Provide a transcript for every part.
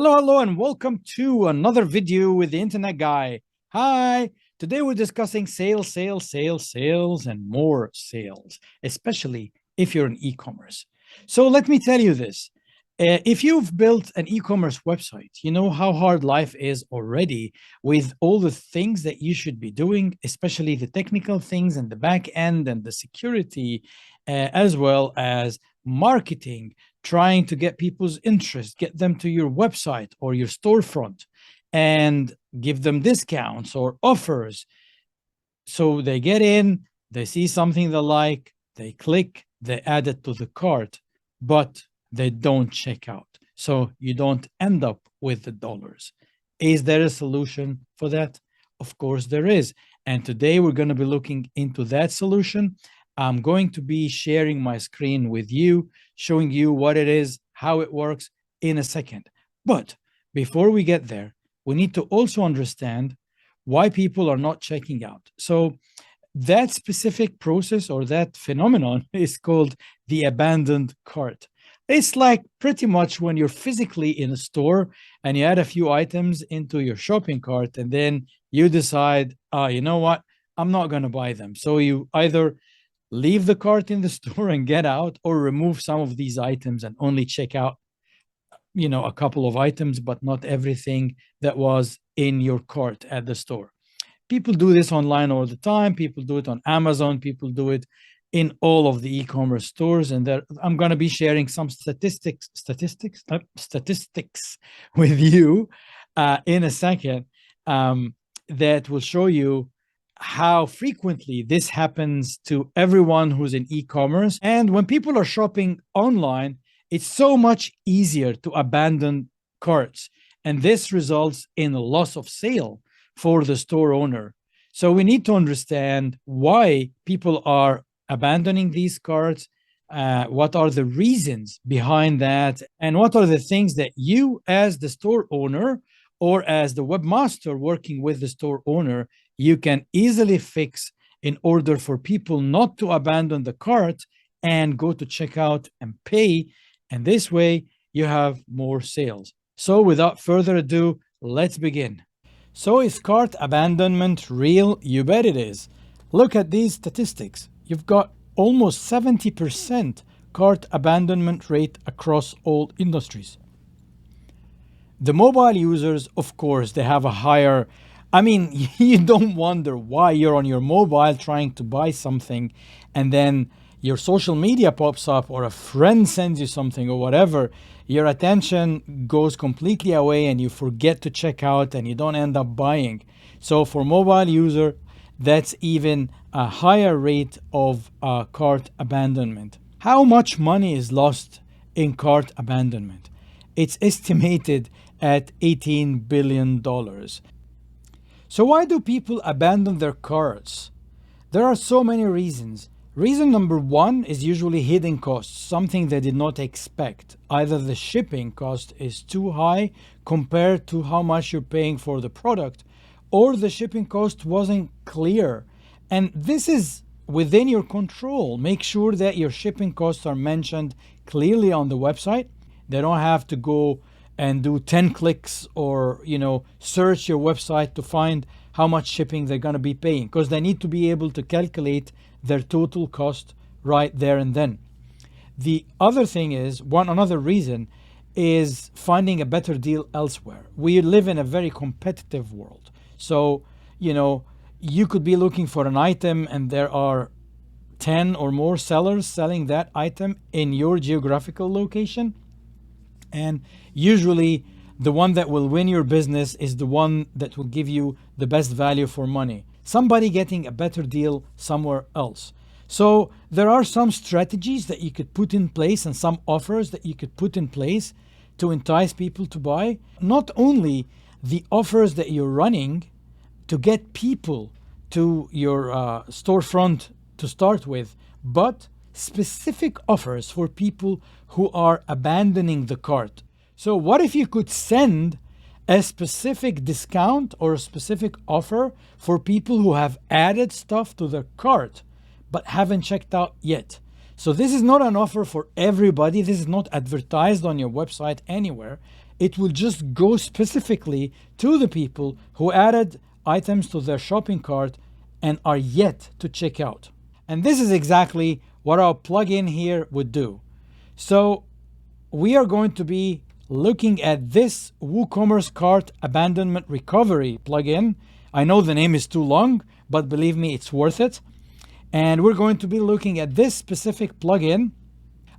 Hello, and welcome to another video with the Internet Guy. Hi, today we're discussing sales, and more sales, especially if you're in e-commerce. So let me tell you this. If you've built an e-commerce website, you know how hard life is already with all the things that you should be doing, especially the technical things and the back end and the security, as well as marketing, trying to get people's interest, get them to your website or your storefront and give them discounts or offers. So they get in, they see something they like, they click, they add it to the cart, but they don't check out. So you don't end up with the dollars. Is there a solution for that? Of course there is. And today we're going to be looking into that solution. I'm going to be sharing my screen with you, showing you what it is, how it works in a second. But before we get there, we need to also understand why people are not checking out. So that specific process or that phenomenon is called the abandoned cart. It's like pretty much when you're physically in a store and you add a few items into your shopping cart and then you decide, you know what, I'm not going to buy them. So you either leave the cart in the store and get out, or remove some of these items and only check out, a couple of items, but not everything that was in your cart at the store. People do this online all the time. People do it on Amazon. People do it in all of the e-commerce stores. And there, I'm going to be sharing some statistics with you in a second that will show you how frequently this happens to everyone who's in e-commerce. And when people are shopping online, it's so much easier to abandon carts. And this results in a loss of sale for the store owner. So we need to understand why people are abandoning these carts, what are the reasons behind that, and what are the things that you as the store owner or as the webmaster working with the store owner, you can easily fix in order for people not to abandon the cart and go to checkout and pay. And this way you have more sales. So without further ado, let's begin. So is cart abandonment real? You bet it is. Look at these statistics. You've got almost 70% cart abandonment rate across all industries. The mobile users, of course, they have a higher, you don't wonder why you're on your mobile trying to buy something and then your social media pops up or a friend sends you something or whatever, your attention goes completely away and you forget to check out and you don't end up buying. So for mobile user, that's even a higher rate of cart abandonment. How much money is lost in cart abandonment? It's estimated at $18 billion. So why do people abandon their carts? There are so many reasons. Reason number one is usually hidden costs, something they did not expect. Either the shipping cost is too high compared to how much you're paying for the product, or the shipping cost wasn't clear. And this is within your control. Make sure that your shipping costs are mentioned clearly on the website. They don't have to go and do 10 clicks or, search your website to find how much shipping they're going to be paying, because they need to be able to calculate their total cost right there and then. The other thing is, another reason is finding a better deal elsewhere. We live in a very competitive world. So, you could be looking for an item and there are 10 or more sellers selling that item in your geographical location. And usually the one that will win your business is the one that will give you the best value for money. Somebody getting a better deal somewhere else. So there are some strategies that you could put in place and some offers that you could put in place to entice people to buy. Not only the offers that you're running to get people to your storefront to start with, but specific offers for people who are abandoning the cart. So what if you could send a specific discount or a specific offer for people who have added stuff to their cart but haven't checked out yet? So this is not an offer for everybody. This is not advertised on your website anywhere. It will just go specifically to the people who added items to their shopping cart and are yet to check out. And this is exactly what our plugin here would do. So we are going to be looking at this WooCommerce Cart Abandonment Recovery plugin. I know the name is too long, but believe me, it's worth it. And we're going to be looking at this specific plugin.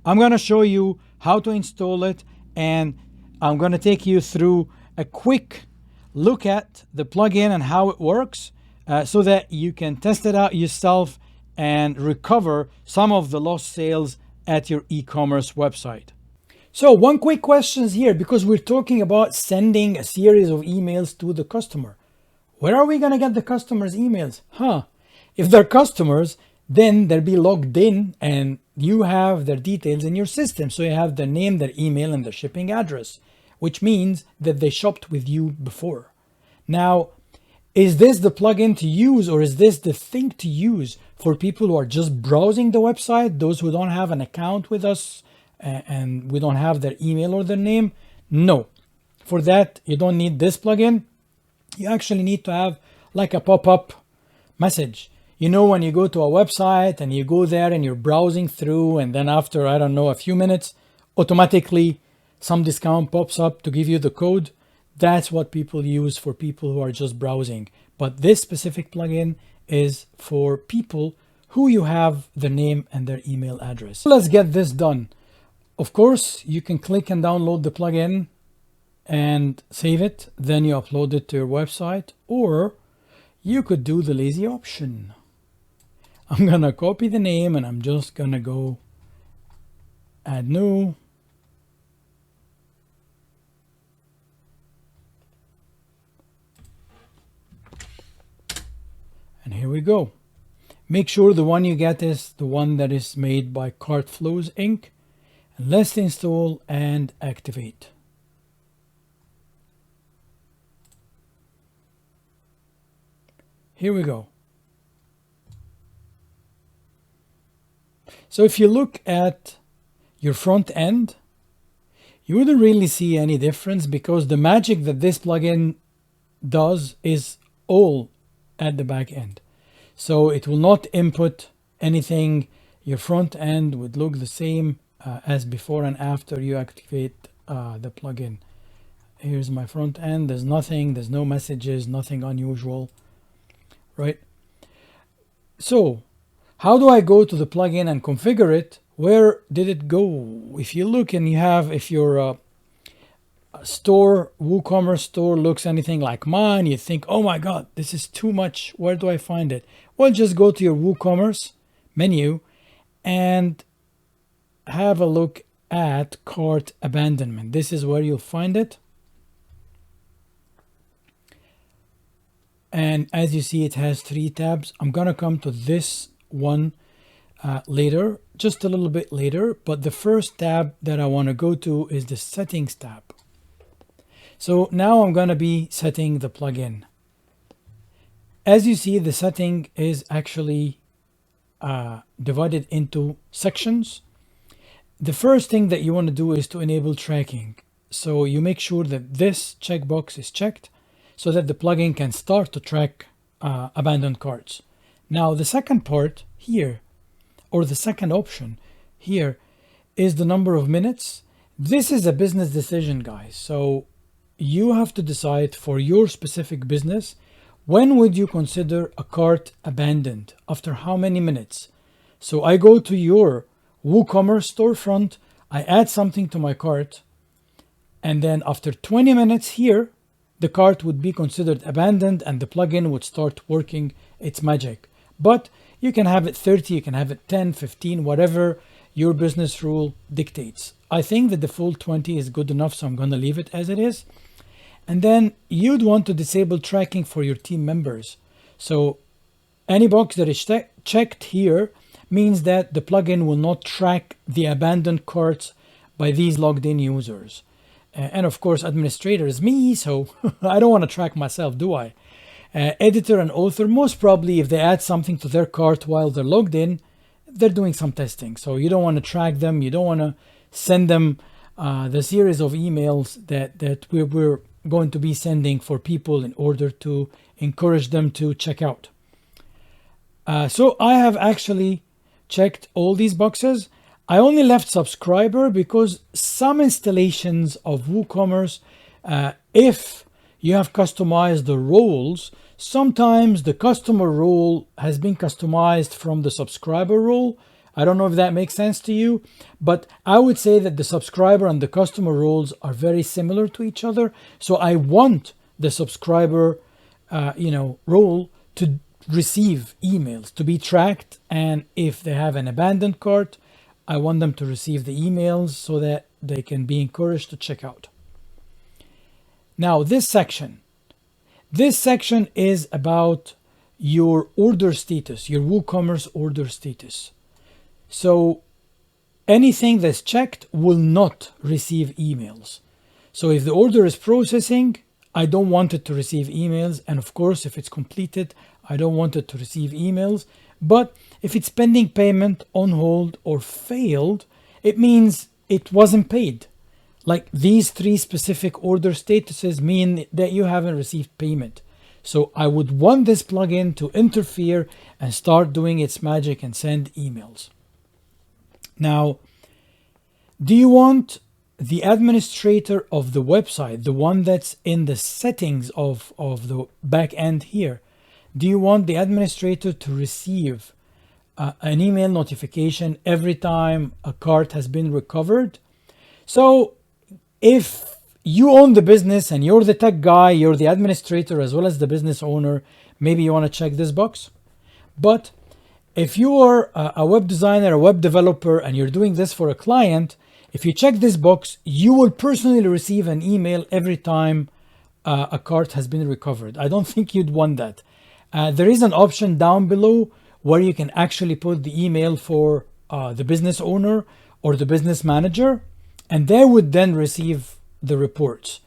I'm going to show you how to install it, and I'm going to take you through a quick look at the plugin and how it works, so that you can test it out yourself and recover some of the lost sales at your e-commerce website. So one quick question here, because we're talking about sending a series of emails to the customer. Where are we going to get the customer's emails? If they're customers, then they'll be logged in and you have their details in your system. So you have their name, their email, and their shipping address, which means that they shopped with you before. Now, is this the plugin to use, or is this the thing to use for people who are just browsing the website, those who don't have an account with us and we don't have their email or their name? No. For that, you don't need this plugin. You actually need to have like a pop-up message. You know, when you go to a website and you go there and you're browsing through, and then after, I don't know, a few minutes, automatically some discount pops up to give you the code. That's what people use for people who are just browsing. But this specific plugin is for people who you have their name and their email address. Let's get this done. Of course, you can click and download the plugin and save it. Then you upload it to your website, or you could do the lazy option. I'm going to copy the name and I'm just going to go add new. And here we go. Make sure the one you get is the one that is made by CartFlows Inc. And let's install and activate. Here we go. So if you look at your front end, you wouldn't really see any difference, because the magic that this plugin does is all at the back end. So it will not input anything. Your front end would look the same as before and after you activate the plugin. Here's my front end. There's nothing, there's no messages, nothing unusual, right? So how do I go to the plugin and configure it? Where did it go? If you look and you have, if your store, WooCommerce store looks anything like mine, you think, oh my God, this is too much. Where do I find it? Well, just go to your WooCommerce menu and have a look at Cart Abandonment. This is where you'll find it. And as you see, it has 3 tabs. I'm going to come to this one later, just a little bit later. But the first tab that I want to go to is the Settings tab. So now I'm going to be setting the plugin. As you see, the setting is actually divided into sections. The first thing that you want to do is to enable tracking. So you make sure that this checkbox is checked so that the plugin can start to track abandoned carts. Now, the second part here, or the second option here, is the number of minutes. This is a business decision, guys. So you have to decide for your specific business, when would you consider a cart abandoned? After how many minutes? So I go to your WooCommerce storefront, I add something to my cart, and then after 20 minutes here, the cart would be considered abandoned and the plugin would start working its magic. But you can have it 30, you can have it 10, 15, whatever your business rule dictates. I think the default 20 is good enough, so I'm going to leave it as it is. And then you'd want to disable tracking for your team members. So any box that is checked here means that the plugin will not track the abandoned carts by these logged in users. And of course, administrator is me, so I don't want to track myself, do I? Editor and author, most probably if they add something to their cart while they're logged in, they're doing some testing. So you don't want to track them. You don't want to send them the series of emails that we're going to be sending for people in order to encourage them to check out. So I have actually checked all these boxes. I only left subscriber because some installations of WooCommerce, if you have customized the roles, sometimes the customer role has been customized from the subscriber role. I don't know if that makes sense to you, but I would say that the subscriber and the customer roles are very similar to each other. So I want the subscriber, role to receive emails, to be tracked. And if they have an abandoned cart, I want them to receive the emails so that they can be encouraged to check out. Now, this section is about your order status, your WooCommerce order status. So anything that's checked will not receive emails. So if the order is processing, I don't want it to receive emails. And of course, if it's completed, I don't want it to receive emails. But if it's pending payment, on hold, or failed, it means it wasn't paid. Like these three specific order statuses mean that you haven't received payment. So I would want this plugin to interfere and start doing its magic and send emails. Now, do you want the administrator of the website, the one that's in the settings of the back end here, do you want the administrator to receive an email notification every time a cart has been recovered? So if you own the business and you're the tech guy, you're the administrator as well as the business owner, maybe you want to check this box. But if you are a web designer, a web developer, and you're doing this for a client, if you check this box, you will personally receive an email every time a cart has been recovered. I don't think you'd want that. There is an option down below where you can actually put the email for the business owner or the business manager, and they would then receive the reports.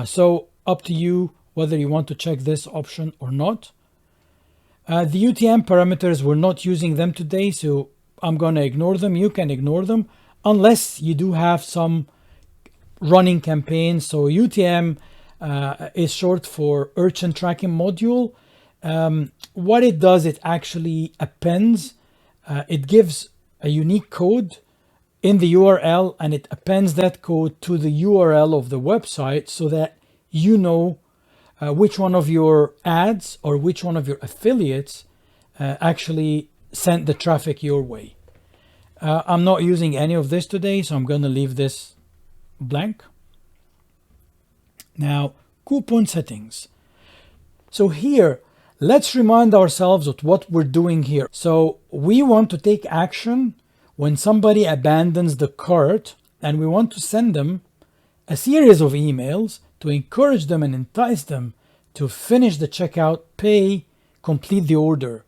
So up to you whether you want to check this option or not. The UTM parameters, we're not using them today, so I'm going to ignore them. You can ignore them unless you do have some running campaigns. So UTM is short for Urchin Tracking Module. What it does, it actually appends, it gives a unique code in the URL, and it appends that code to the URL of the website so that you know which one of your ads or which one of your affiliates actually sent the traffic your way. I'm not using any of this today, so I'm going to leave this blank. Now, coupon settings. So here, let's remind ourselves of what we're doing here. So we want to take action when somebody abandons the cart, and we want to send them a series of emails to encourage them and entice them to finish the checkout, pay, complete the order.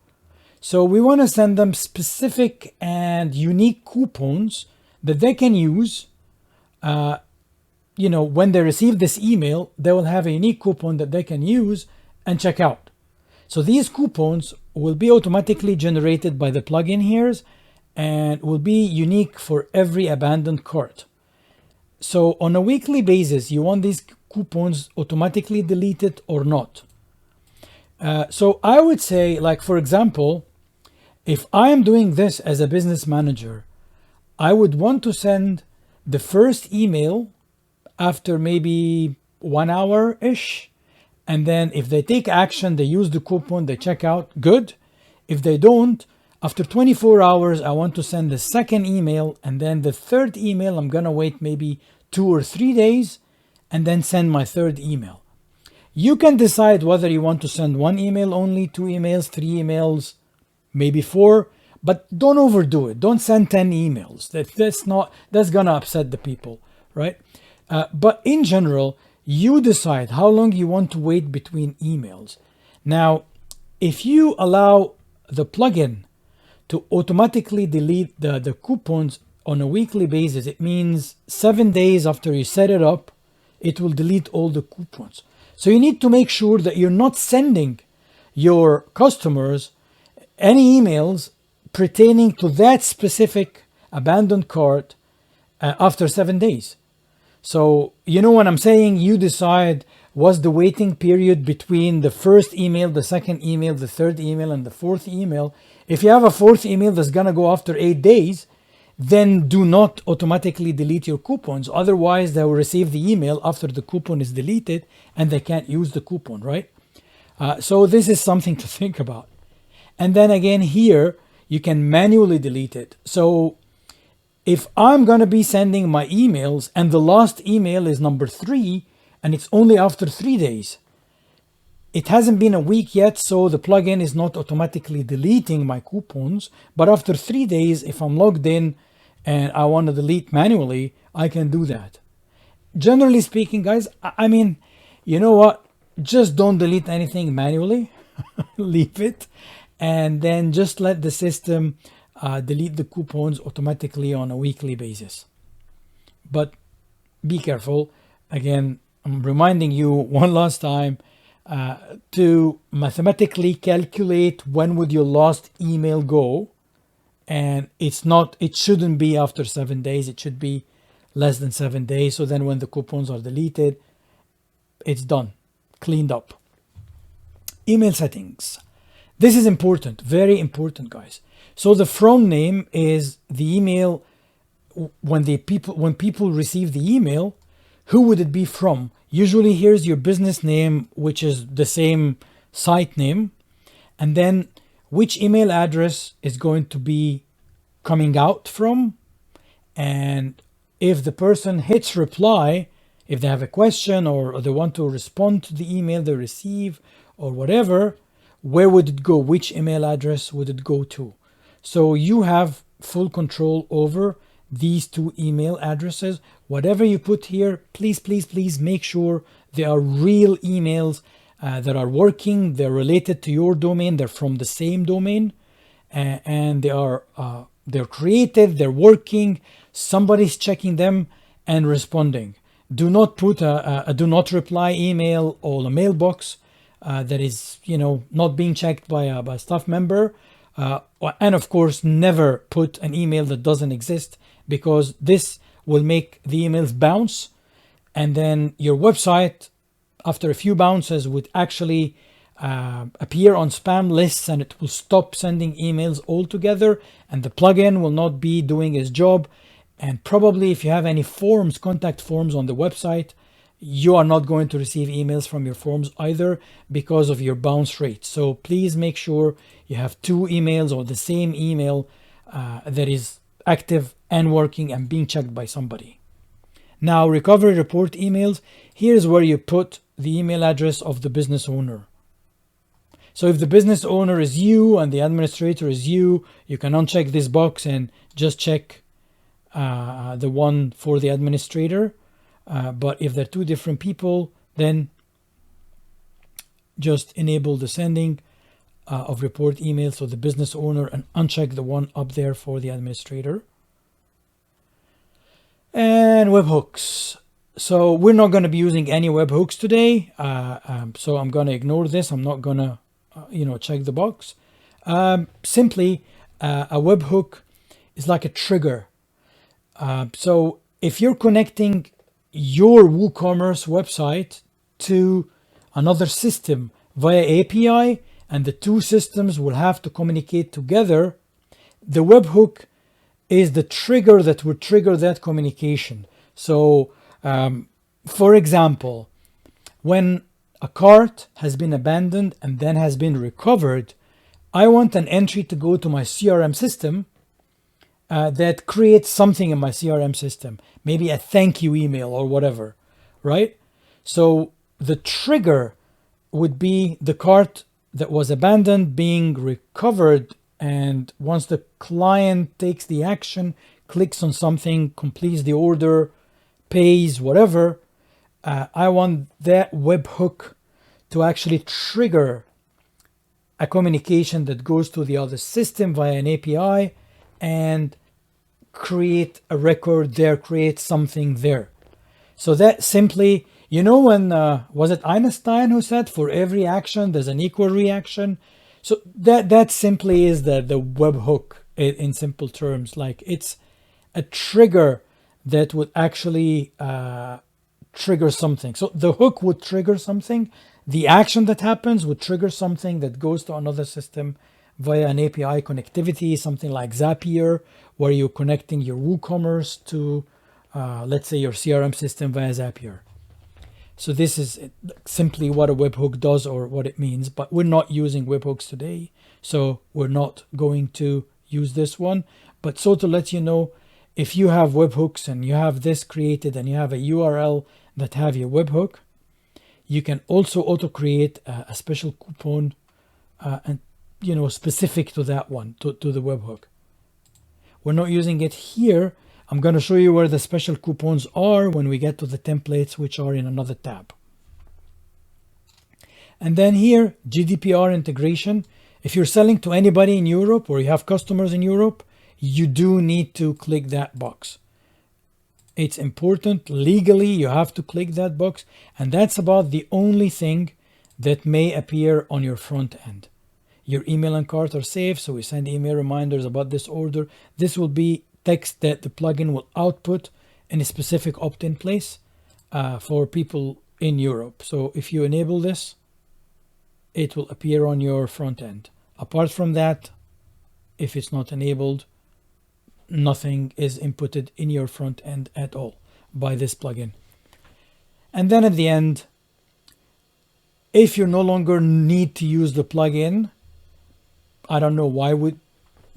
So we want to send them specific and unique coupons that they can use. When they receive this email, they will have a unique coupon that they can use and check out. So these coupons will be automatically generated by the plugin here and will be unique for every abandoned cart. So on a weekly basis, you want these coupons automatically deleted or not. So I would say, like, for example, if I am doing this as a business manager, I would want to send the first email after maybe 1 hour-ish. And then if they take action, they use the coupon, they check out, good. If they don't, after 24 hours, I want to send the second email. And then the third email, I'm going to wait maybe 2 or 3 days and then send my third email. You can decide whether you want to send 1 email only, 2 emails, 3 emails, maybe 4, but don't overdo it. Don't send 10 emails. That's going to upset the people, right? But in general, you decide how long you want to wait between emails. Now, if you allow the plugin to automatically delete the coupons on a weekly basis, it means 7 days after you set it up, it will delete all the coupons. So you need to make sure that you're not sending your customers any emails pertaining to that specific abandoned cart after 7 days. So, when I'm saying you decide what's the waiting period between the first email, the second email, the third email, and the fourth email. If you have a fourth email that's going to go after 8 days, then do not automatically delete your coupons. Otherwise, they will receive the email after the coupon is deleted and they can't use the coupon, right? So this is something to think about. And then again, here, you can manually delete it. So if I'm going to be sending my emails and the last email is number 3 and it's only after 3 days, it hasn't been a week yet, so the plugin is not automatically deleting my coupons. But after 3 days, if I'm logged in and I want to delete manually, I can do that. Generally speaking, guys, I mean, you know what? Just don't delete anything manually. Leave it. And then just let the system delete the coupons automatically on a weekly basis. But be careful. Again, I'm reminding you one last time to mathematically calculate when would your last email go. And it shouldn't be after 7 days. It should be less than 7 days. So then when the coupons are deleted, it's done, cleaned up. Email settings. This is important, very important, guys. So the from name is the email. When people receive the email, who would it be from? Usually here's your business name, which is the same site name. And then which email address is going to be coming out from. And if the person hits reply, if they have a question or they want to respond to the email they receive or whatever, where would it go? Which email address would it go to? So you have full control over these 2 email addresses. Whatever you put here, please, please, please make sure they are real emails that are working. They're related to your domain. They're from the same domain, and they're created. They're working. Somebody's checking them and responding. Do not put a do not reply email or a mailbox that is, not being checked by a staff member. And of course, never put an email that doesn't exist, because this will make the emails bounce. And then your website, after a few bounces, would actually appear on spam lists, and it will stop sending emails altogether. And the plugin will not be doing its job. And probably if you have any forms, contact forms on the website, you are not going to receive emails from your forms either because of your bounce rate. So please make sure you have 2 emails or the same email that is active and working and being checked by somebody. Now, recovery report emails, here's where you put the email address of the business owner. So if the business owner is you and the administrator is you, you can uncheck this box and just check the one for the administrator. But if they're 2 different people, then just enable the sending of report emails to the business owner and uncheck the one up there for the administrator. And webhooks. So we're not going to be using any webhooks today. So I'm going to ignore this. I'm not going to, check the box. Simply, a webhook is like a trigger. So if you're connecting your WooCommerce website to another system via API, and the 2 systems will have to communicate together, the webhook is the trigger that will trigger that communication. So, for example, when a cart has been abandoned and then has been recovered, I want an entry to go to my CRM system that creates something in my CRM system, maybe a thank you email or whatever, right? So the trigger would be the cart that was abandoned being recovered. And once the client takes the action, clicks on something, completes the order, pays, whatever, I want that webhook to actually trigger a communication that goes to the other system via an API and create a record there, create something there. So that simply, when, was it Einstein who said for every action, there's an equal reaction? So that simply is the webhook in simple terms. Like, it's a trigger that would actually trigger something. So the hook would trigger something. The action that happens would trigger something that goes to another system via an API connectivity, something like Zapier, where you're connecting your WooCommerce to, let's say, your CRM system via Zapier. So this is simply what a webhook does, or what it means, but we're not using webhooks today. So we're not going to use this one. But so to let you know, if you have webhooks and you have this created and you have a URL that have your webhook, you can also auto create a special coupon and specific to that one, to the webhook. We're not using it here. I'm going to show you where the special coupons are when we get to the templates, which are in another tab. And then here, GDPR integration. If you're selling to anybody in Europe or you have customers in Europe, you do need to click that box. It's important. Legally, you have to click that box. And that's about the only thing that may appear on your front end. Your email and cart are safe, so we send email reminders about this order. This will be text that the plugin will output in a specific opt-in place for people in Europe. So if you enable this, it will appear on your front end. Apart from that, if it's not enabled, nothing is inputted in your front end at all by this plugin. And then at the end, if you no longer need to use the plugin, I don't know, why would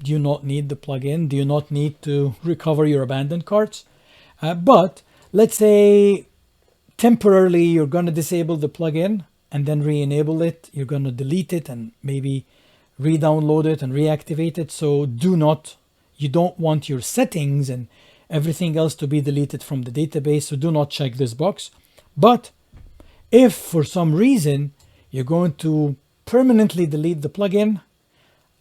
you not need the plugin? Do you not need to recover your abandoned carts? But let's say temporarily you're going to disable the plugin and then re-enable it. You're going to delete it and maybe re-download it and reactivate it. So you don't want your settings and everything else to be deleted from the database. So do not check this box. But if for some reason you're going to permanently delete the plugin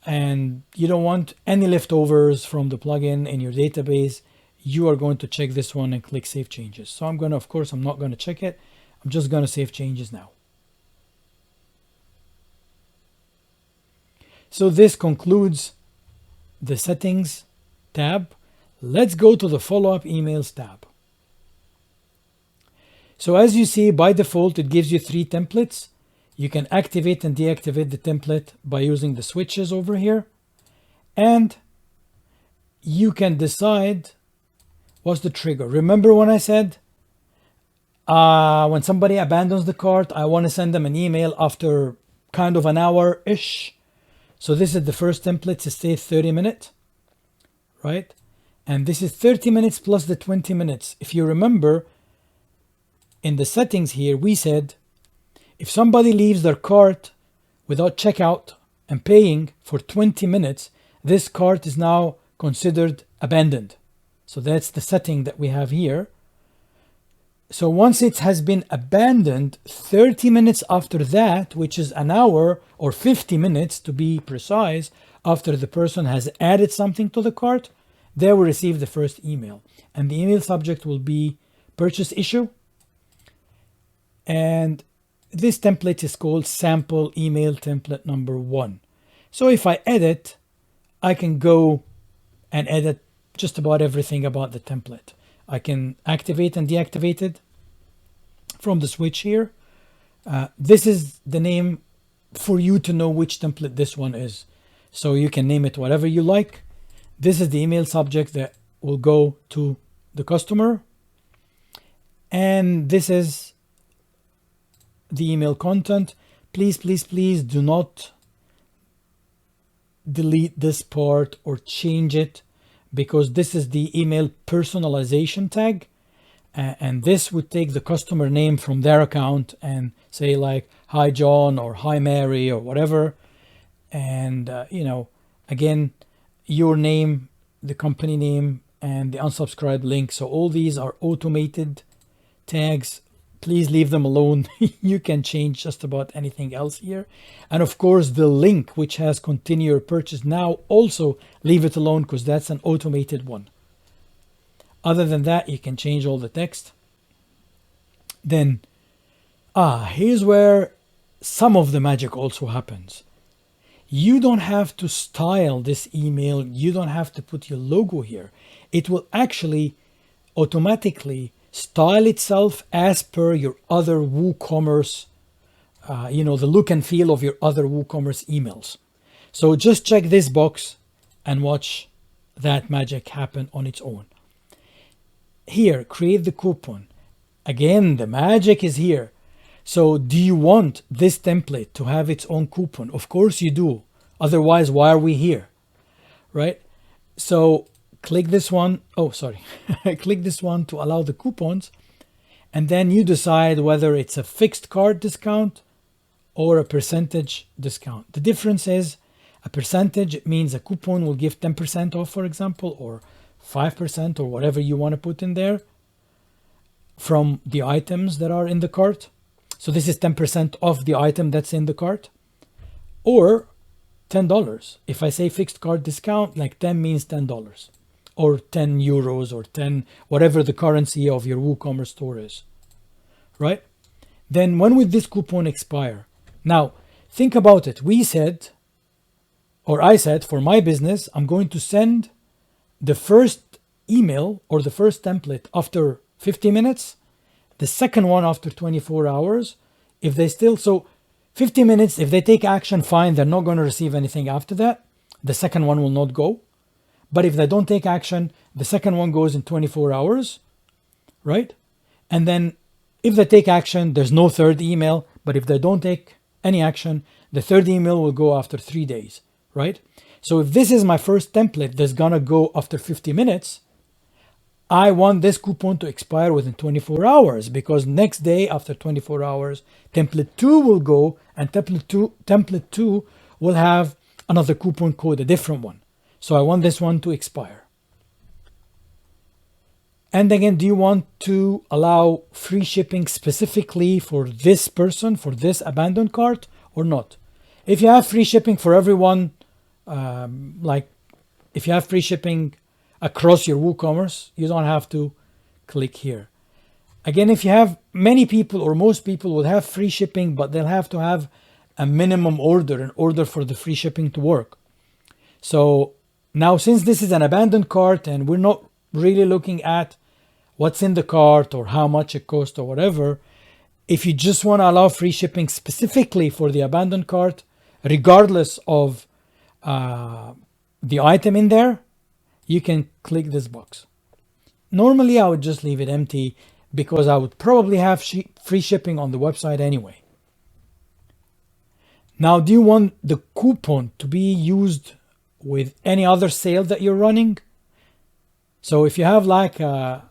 and you don't want any leftovers from the plugin in your database, you are going to check this one and click Save Changes. So I'm not going to check it. I'm just going to save changes now. So this concludes the settings tab. Let's go to the follow-up emails tab. So as you see, by default, it gives you 3 templates. You can activate and deactivate the template by using the switches over here. And you can decide what's the trigger. Remember when I said when somebody abandons the cart, I want to send them an email after kind of an hour-ish. So this is the first template to stay 30 minutes, right? And this is 30 minutes plus the 20 minutes. If you remember, in the settings here, we said if somebody leaves their cart without checkout and paying for 20 minutes, this cart is now considered abandoned. So that's the setting that we have here. So once it has been abandoned, 30 minutes after that, which is an hour or 50 minutes to be precise, after the person has added something to the cart, they will receive the first email. And the email subject will be purchase issue. And this template is called sample email template number 1. So if I edit, I can go and edit just about everything about the template. I can activate and deactivate it from the switch here. This is the name for you to know which template this one is. So you can name it whatever you like. This is the email subject that will go to the customer. And this is the email content. Please, please, please do not delete this part or change it, because this is the email personalization tag. And this would take the customer name from their account and say like, hi John or hi Mary or whatever. And, again, your name, the company name, and the unsubscribe link. So all these are automated tags. Please leave them alone. You can change just about anything else here. And of course, the link which has continue your purchase now, also leave it alone because that's an automated one. Other than that, you can change all the text. Then, here's where some of the magic also happens. You don't have to style this email. You don't have to put your logo here. It will actually automatically style itself as per your other WooCommerce, the look and feel of your other WooCommerce emails. So just check this box and watch that magic happen on its own. Here, create the coupon. Again, the magic is here. So do you want this template to have its own coupon? Of course you do. Otherwise, why are we here? Right? So click this one. Oh, sorry. Click this one to allow the coupons. And then you decide whether it's a fixed cart discount or a percentage discount. The difference is a percentage, it means a coupon will give 10% off, for example, or 5% or whatever you want to put in there from the items that are in the cart. So this is 10% off the item that's in the cart, or $10. If I say fixed cart discount, like 10 means $10 or 10 euros or 10, whatever the currency of your WooCommerce store is, right? Then when will this coupon expire? Now, think about it. I said, for my business, I'm going to send the first email or the first template after 50 minutes, the second one after 24 hours. If they still, so 50 minutes, if they take action, fine, they're not going to receive anything after that. The second one will not go. But if they don't take action, the second one goes in 24 hours, right? And then if they take action, there's no third email. But if they don't take any action, the third email will go after 3 days, right? So if this is my first template that's going to go after 50 minutes, I want this coupon to expire within 24 hours, because next day after 24 hours, template 2 will go, and template 2 will have another coupon code, a different one. So I want this one to expire. And again, do you want to allow free shipping specifically for this person, for this abandoned cart, or not? If you have free shipping for everyone, like if you have free shipping across your WooCommerce, you don't have to click here. Again, if you have many people or most people will have free shipping, but they'll have to have a minimum order in order for the free shipping to work. So now, since this is an abandoned cart and we're not really looking at what's in the cart or how much it costs or whatever, if you just want to allow free shipping specifically for the abandoned cart, regardless of the item in there, you can click this box. Normally, I would just leave it empty because I would probably have free shipping on the website anyway. Now, do you want the coupon to be used with any other sale that you're running? So if you have like an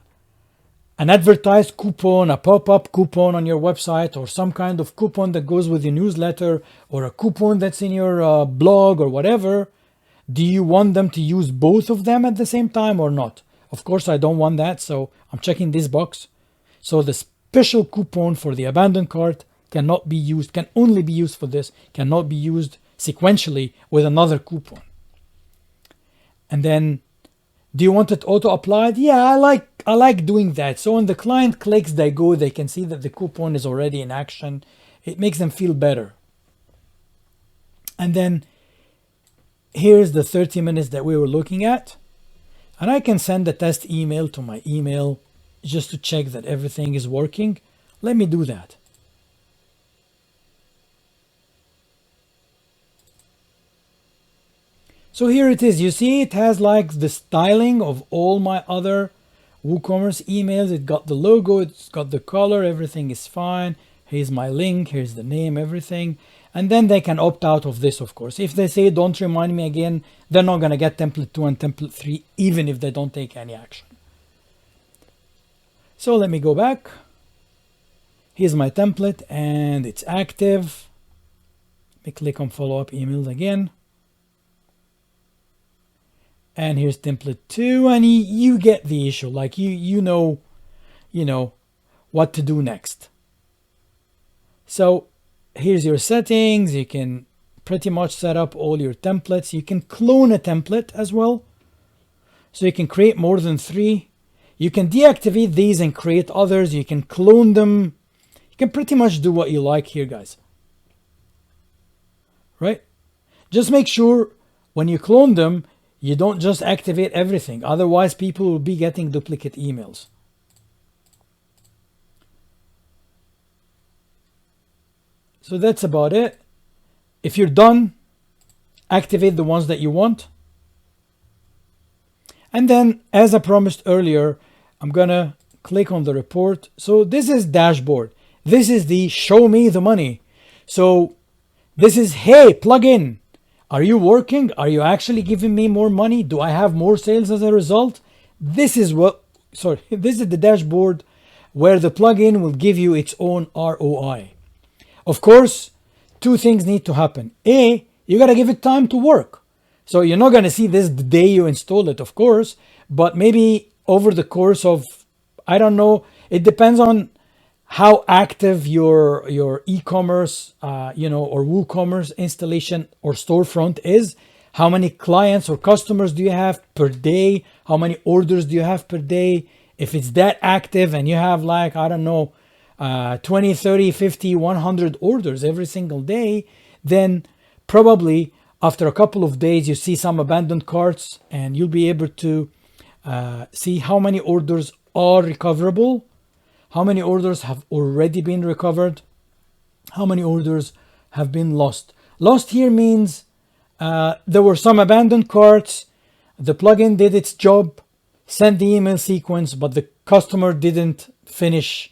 advertised coupon, a pop-up coupon on your website, or some kind of coupon that goes with your newsletter, or a coupon that's in your blog or whatever, do you want them to use both of them at the same time or not? Of course, I don't want that, so I'm checking this box. So the special coupon for the abandoned cart cannot be used, can only be used for this, cannot be used sequentially with another coupon. And then, do you want it auto-applied? Yeah, I like doing that. So when the client clicks, they can see that the coupon is already in action. It makes them feel better. And then here's the 30 minutes that we were looking at. And I can send a test email to my email just to check that everything is working. Let me do that. So here it is. You see, it has like the styling of all my other WooCommerce emails. It got the logo, it's got the color, everything is fine. Here's my link, here's the name, everything. And then they can opt out of this, of course. If they say, don't remind me again, they're not going to get template 2 and template 3, even if they don't take any action. So let me go back. Here's my template and it's active. Let me click on follow-up emails again. And here's template 2, and you get the issue. Like you know what to do next. So here's your settings. You can pretty much set up all your templates. You can clone a template as well. So you can create more than 3. You can deactivate these and create others. You can clone them. You can pretty much do what you like here, guys. Right? Just make sure when you clone them, you don't just activate everything. Otherwise, people will be getting duplicate emails. So that's about it. If you're done, activate the ones that you want. And then, as I promised earlier, I'm gonna click on the report. So this is dashboard. This is the show me the money. So this is, hey, plugin, are you working? Are you actually giving me more money? Do I have more sales as a result? This is this is the dashboard where the plugin will give you its own ROI. Of course, two things need to happen. A, you gotta give it time to work. So you're not gonna see this the day you install it, of course, but maybe over the course of, I don't know, it depends on how active your e-commerce, or WooCommerce installation or storefront is. How many clients or customers do you have per day? How many orders do you have per day? If it's that active and you have, like, I don't know, 20, 30, 50, 100 orders every single day, then probably after a couple of days you see some abandoned carts, and you'll be able to see how many orders are recoverable, how many orders have already been recovered, how many orders have been lost. Lost here means there were some abandoned carts, the plugin did its job, sent the email sequence, but the customer didn't finish,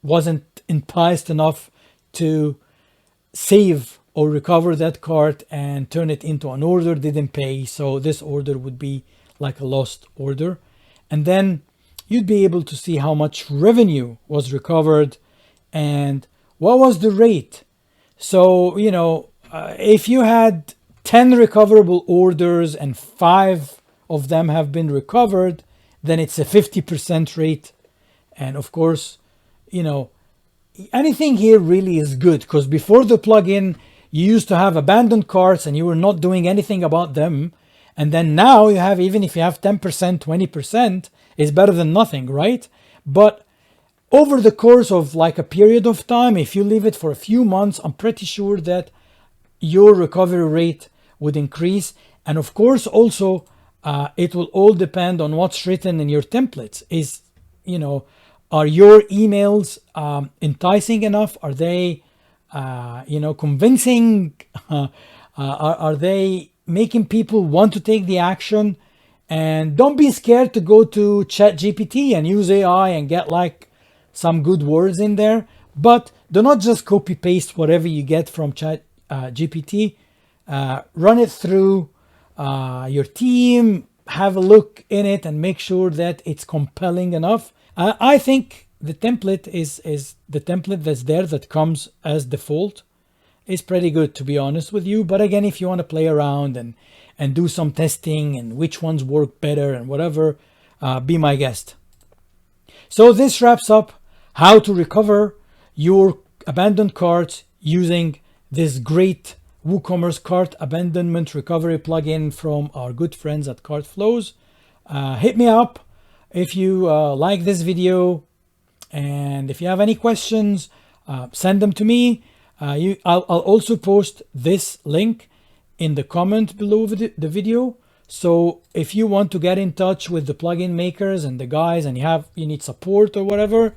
wasn't enticed enough to save or recover that cart and turn it into an order, didn't pay. So this order would be like a lost order. And then you'd be able to see how much revenue was recovered and what was the rate. So, if you had 10 recoverable orders and 5 of them have been recovered, then it's a 50% rate. And of course, anything here really is good, because before the plugin, you used to have abandoned carts and you were not doing anything about them. And then now you have, even if you have 10%, 20%, is better than nothing, right? But over the course of like a period of time, if you leave it for a few months, I'm pretty sure that your recovery rate would increase. And of course, also, it will all depend on what's written in your templates. Are your emails enticing enough? Are they, convincing? Are they making people want to take the action? And don't be scared to go to ChatGPT and use AI and get like some good words in there. But do not just copy paste whatever you get from ChatGPT. Run it through your team, have a look in it, and make sure that it's compelling enough. I think the template is the template that's there, that comes as default, is pretty good, to be honest with you. But again, if you want to play around and do some testing and which ones work better and whatever, be my guest. So this wraps up how to recover your abandoned carts using this great WooCommerce Cart Abandonment Recovery plugin from our good friends at CartFlows. Hit me up if you like this video, and if you have any questions, send them to me. I'll also post this link in the comment below the video. So if you want to get in touch with the plugin makers and the guys, and you need support or whatever,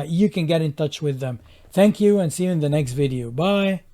you can get in touch with them. Thank you, and see you in the next video. Bye.